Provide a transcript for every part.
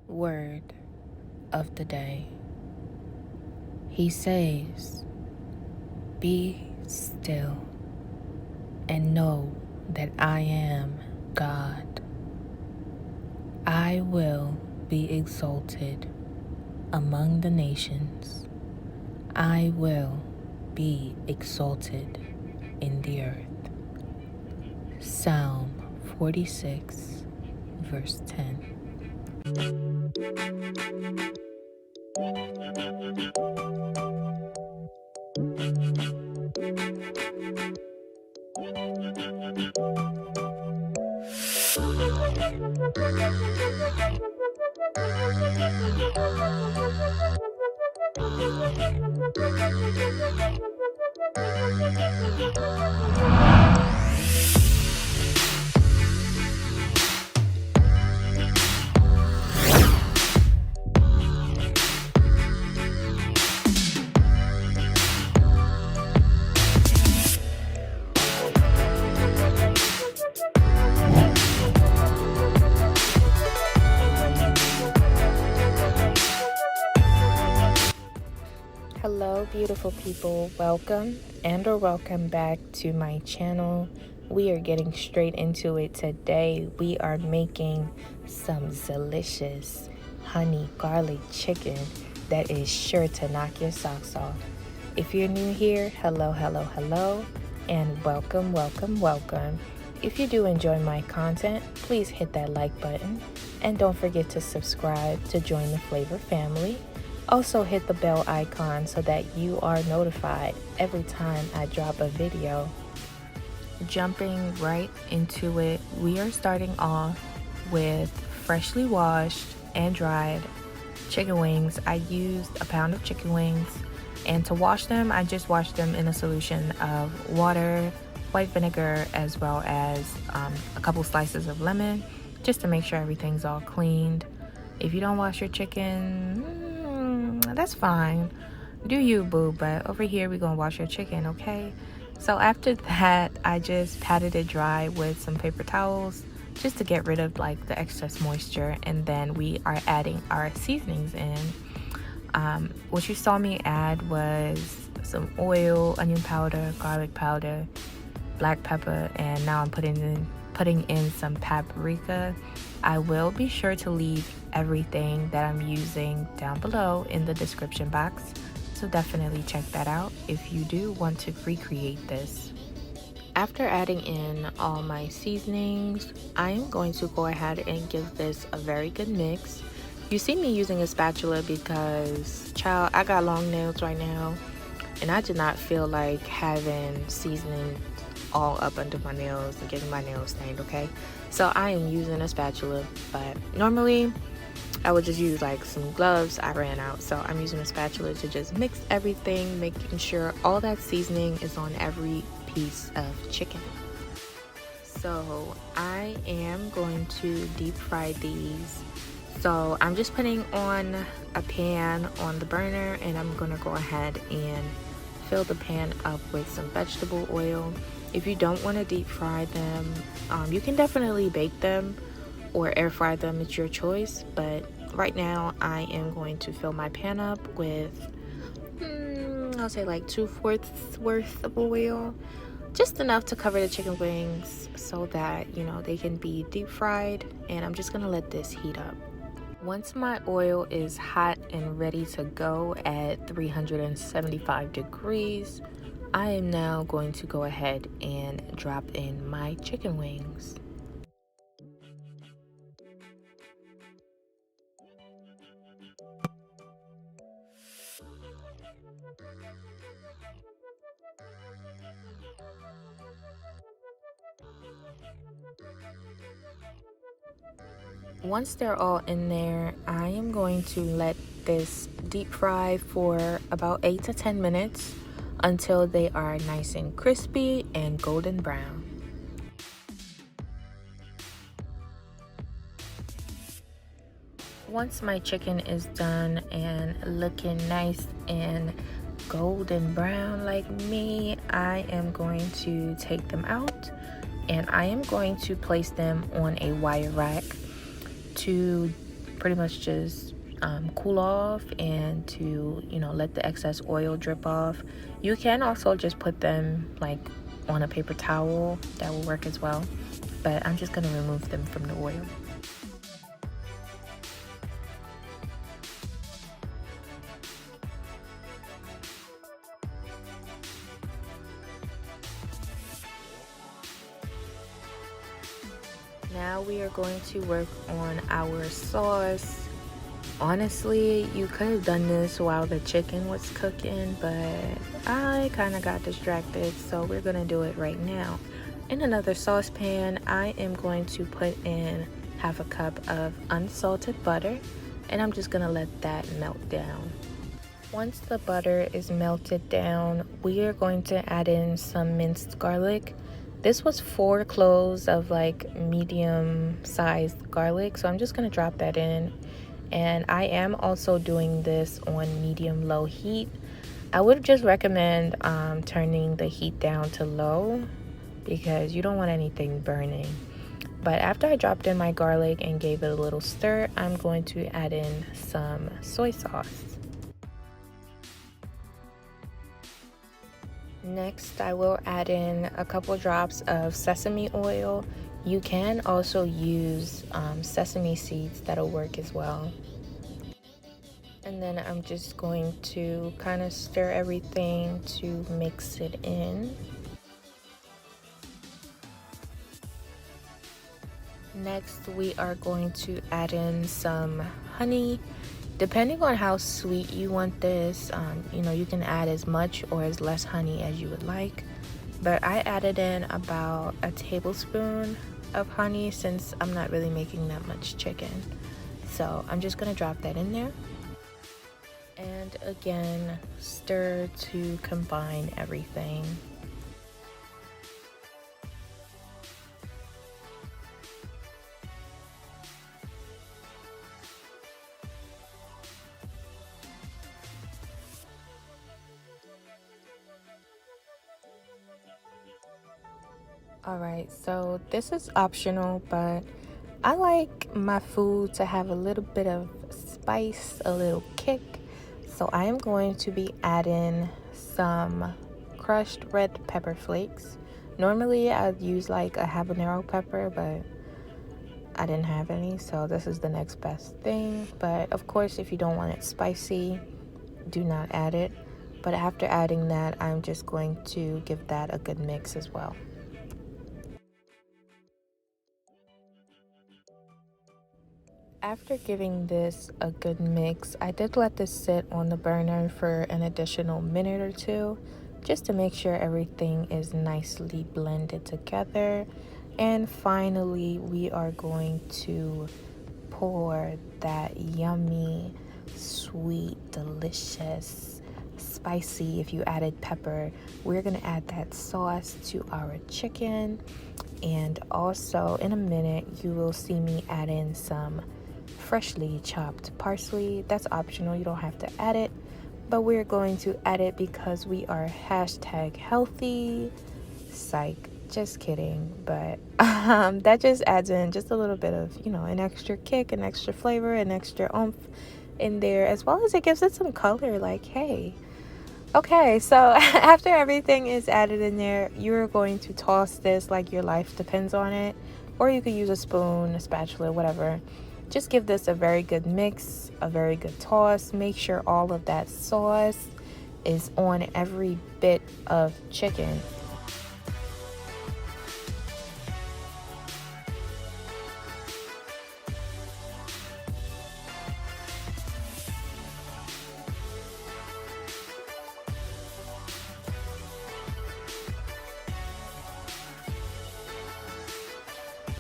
Word of the day. He says, "Be still and know that I am God. I will be exalted among the nations. I will be exalted in the earth." Psalm 46, verse 10. Hello, beautiful people. Welcome or welcome back to my channel. We are getting straight into it today. We are making some delicious honey garlic chicken that is sure to knock your socks off. If you're new here, hello, and welcome. If you do enjoy my content, please hit that like button and don't forget to subscribe to join the Flavor family. Also hit the bell icon so that you are notified every time I drop a video. Jumping right into it, we are starting off with freshly washed and dried chicken wings. I used a pound of chicken wings, and to wash them, I just washed them in a solution of water, white vinegar, as well as a couple slices of lemon, just to make sure everything's all cleaned. If you don't wash your chicken, that's fine. Do you, boo? But over here, we're gonna wash your chicken, okay? So after that, I just patted it dry with some paper towels just to get rid of like the excess moisture, and then we are adding our seasonings in. What you saw me add was some oil, onion powder, garlic powder, black pepper, and now I'm putting in some paprika. I will be sure to leave everything that I'm using down below in the description box, so definitely check that out if you do want to recreate this. After adding in all my seasonings, I am going to go ahead and give this a very good mix. You see me using a spatula because, child, I got long nails right now, and I did not feel like having seasoning all up under my nails and getting my nails stained, okay? So I am using a spatula, but normally I would just use like some gloves. I ran out, so I'm using a spatula to just mix everything, making sure all that seasoning is on every piece of chicken. So I am going to deep fry these. So I'm just putting on a pan on the burner, and I'm gonna go ahead and fill the pan up with some vegetable oil. If you don't want to deep fry them, you can definitely bake them or air fry them. It's your choice. But right now I am going to fill my pan up with I'll say like 2/4 worth of oil, just enough to cover the chicken wings so that they can be deep fried. And I'm just gonna let this heat up. Once my oil is hot and ready to go at 375 degrees, I am now going to go ahead and drop in my chicken wings. Once they're all in there, I am going to let this deep fry for about 8 to 10 minutes until they are nice and crispy and golden brown. Once my chicken is done and looking nice and golden brown like me, I am going to take them out, and I am going to place them on a wire rack to pretty much just cool off and to, let the excess oil drip off. You can also just put them like on a paper towel. That will work as well. But I'm just going to remove them from the oil. Now we are going to work on our sauce. Honestly, you could have done this while the chicken was cooking, but I kind of got distracted, so we're going to do it right now. In another saucepan, I am going to put in half a cup of unsalted butter, and I'm just going to let that melt down. Once the butter is melted down, we are going to add in some minced garlic. This was 4 cloves of like medium sized garlic, so I'm just going to drop that in. And I am also doing this on medium low heat. I would just recommend turning the heat down to low because you don't want anything burning. But after I dropped in my garlic and gave it a little stir, I'm going to add in some soy sauce. Next, I will add in a couple drops of sesame oil. You can also use sesame seeds, that'll work as well. And then I'm just going to kind of stir everything to mix it in. Next, we are going to add in some honey. Depending on how sweet you want this, you can add as much or as less honey as you would like. But I added in about a tablespoon of honey since I'm not really making that much chicken. So I'm just gonna drop that in there. And again, stir to combine everything. Alright, so this is optional, but I like my food to have a little bit of spice, a little kick. So I am going to be adding some crushed red pepper flakes. Normally I'd use like a habanero pepper, but I didn't have any, so this is the next best thing. But of course, if you don't want it spicy, do not add it. But after adding that, I'm just going to give that a good mix as well. After giving this a good mix, I did let this sit on the burner for an additional minute or two just to make sure everything is nicely blended together. And finally, we are going to pour that yummy, sweet, delicious, spicy, if you added pepper. We're gonna add that sauce to our chicken. And also in a minute, you will see me add in some freshly chopped parsley. That's optional, you don't have to add it, but we're going to add it because we are #healthy. Psych, just kidding. But that just adds in just a little bit of, an extra kick, an extra flavor, an extra oomph in there, as well as it gives it some color. Like, hey, okay, so after everything is added in there, you're going to toss this like your life depends on it, or you could use a spoon, a spatula, whatever. Just give this a very good mix, a very good toss. Make sure all of that sauce is on every bit of chicken.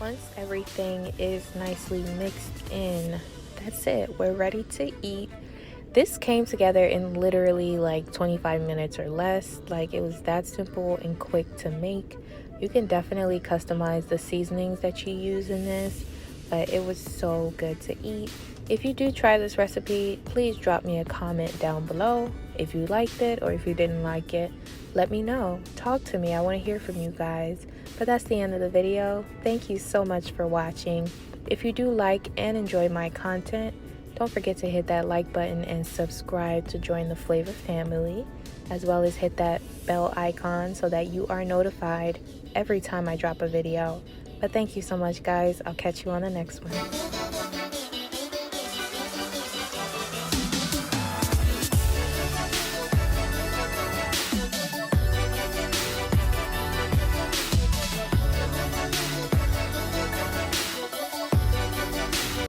Once everything is nicely mixed in, that's it. We're ready to eat. This came together in literally like 25 minutes or less. Like, it was that simple and quick to make. You can definitely customize the seasonings that you use in this, but it was so good to eat. If you do try this recipe, please drop me a comment down below. If you liked it or if you didn't like it, let me know. Talk to me. I want to hear from you guys. But that's the end of the video. Thank you so much for watching. If you do like and enjoy my content, don't forget to hit that like button and subscribe to join the Flavor family, as well as hit that bell icon so that you are notified every time I drop a video. But thank you so much, guys. I'll catch you on the next one.